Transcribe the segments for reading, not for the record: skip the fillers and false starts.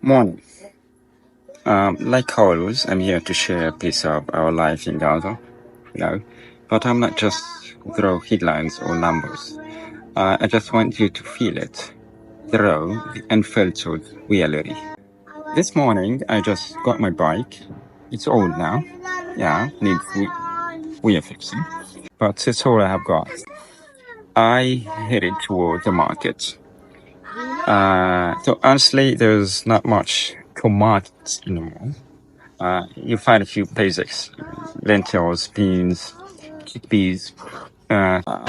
Morning. Like always, I'm here to share a piece of our life in Gaza, you know, but I'm not just through headlines or numbers. I just want you to feel it, through and felt it reality. This morning, I just got my bike. It's old now. Yeah, needs we are fixing, but it's all I have got. I headed toward the market. So honestly, there's not much to market anymore. You find a few basics: lentils, beans, chickpeas,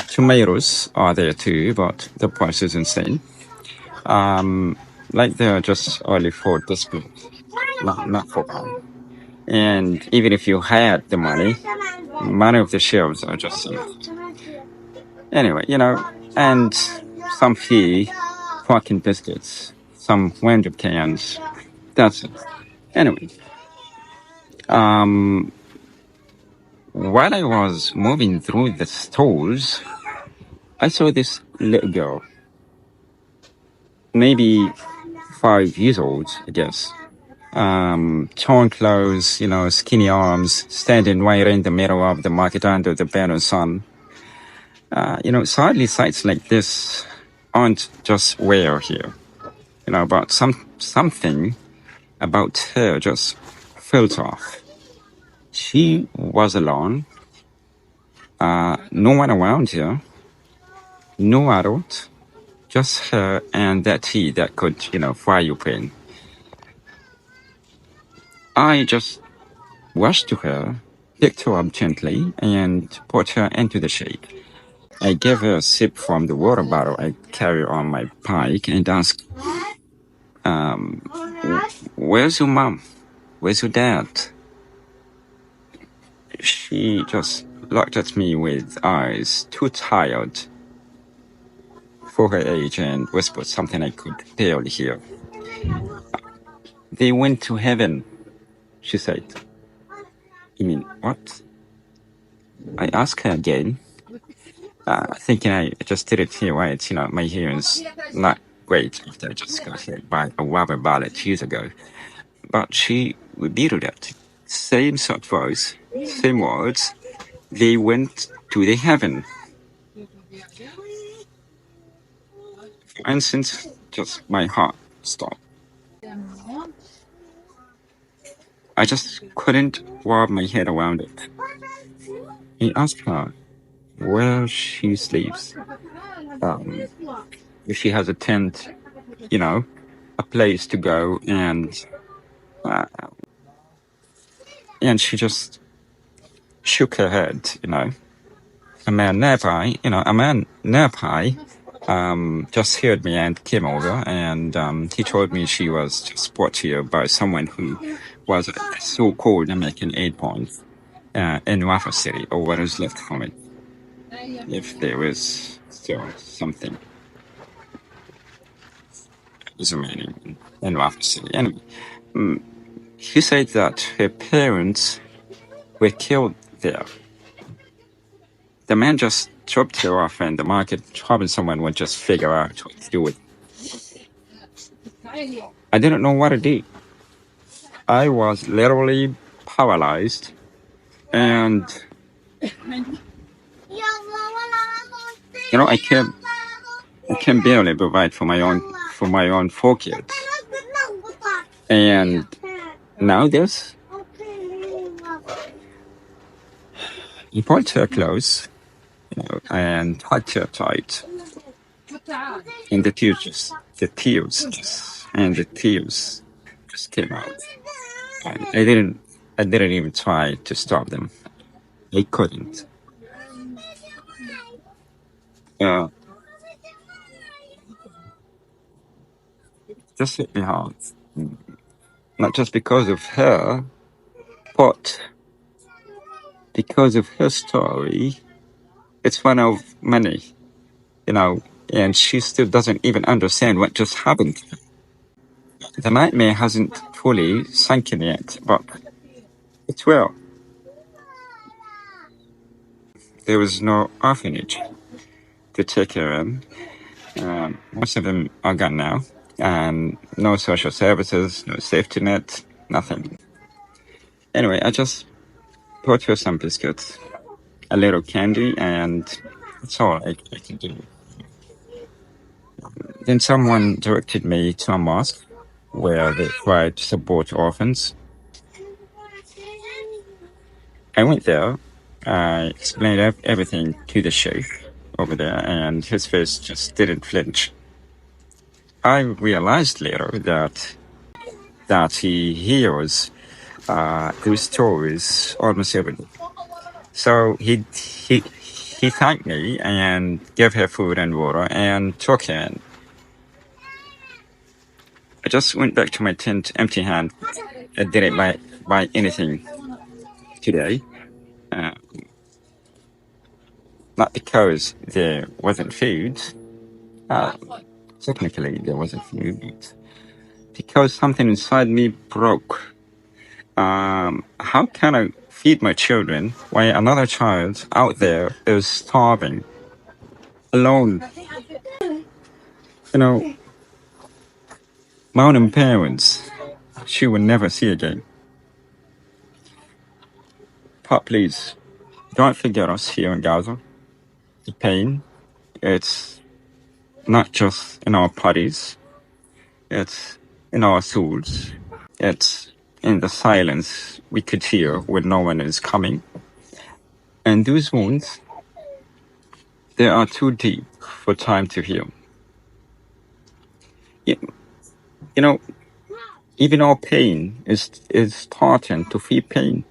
tomatoes are there too, but the price is insane. Like they're just only for display, not for buy. And even if you had the money, many of the shelves are just empty. Anyway, and some fee fucking biscuits, some random cans. That's it. Anyway, um, while I was moving through the stores, I saw this little girl, maybe 5 years old, I guess. Torn clothes, skinny arms, standing right in the middle of the market under the burning sun. Sadly, sights like this aren't just rare here, but something about her just felt off. She was alone, no one around her, no adult, just her and that tea that could, fry your brain. I just rushed to her, picked her up gently, and put her into the shade. I gave her a sip from the water bottle I carry on my bike and asked, "Where's your mom? Where's your dad?" She just looked at me with eyes too tired for her age and whispered something I could barely hear. "They went to heaven," she said. "You mean what?" I asked her again, thinking I just didn't hear right. My hearing's not great after I just got hit by a rubber bullet years ago. But she repeated it. Same sort of voice, same words. They went to the heaven. For instance, just my heart stopped. I just couldn't wrap my head around it. I asked her where she sleeps, um, if she has a tent, a place to go, uh, and she just shook her head. A man nearby, just heard me and came over, and he told me she was just brought here by someone who was a so-called American aid point in Rafa City, or what is left from it, if there is still something is remaining in Rafa City. Anyway, he said that her parents were killed there. The man just dropped her off in the market, hoping someone would just figure out what to do with it. I didn't know what to do. I was literally paralyzed, and I can barely provide for my own 4 kids, and now this. He pulled her close, and hugged her tight, and the tears just came out. I didn't even try to stop them. I couldn't. Uh, just hit me hard. Not just because of her, but because of her story. It's one of many, and she still doesn't even understand what just happened. The nightmare hasn't fully sunk in yet, but it will. There was no orphanage to take her in. Most of them are gone now. and no social services, no safety net, nothing. Anyway, I just bought her some biscuits, a little candy, and that's all I can do. Then someone directed me to a mosque where they try to support orphans. I went there. I explained everything to the sheikh over there, and his face just didn't flinch. I realized later that he hears those stories almost every day. So he thanked me and gave her food and water and took her in. I just went back to my tent empty hand. I didn't buy anything today. Uh, Not because there wasn't food. Uh, Technically, there wasn't food, but because something inside me broke. How can I feed my children while another child out there is starving, alone? You know, my own parents, she will never see again. But please, don't forget us here in Gaza. The pain, it's not just in our bodies, it's in our souls. It's in the silence we could hear when no one is coming. And those wounds, they are too deep for time to heal. You, you know, even our pain is starting to feel pain.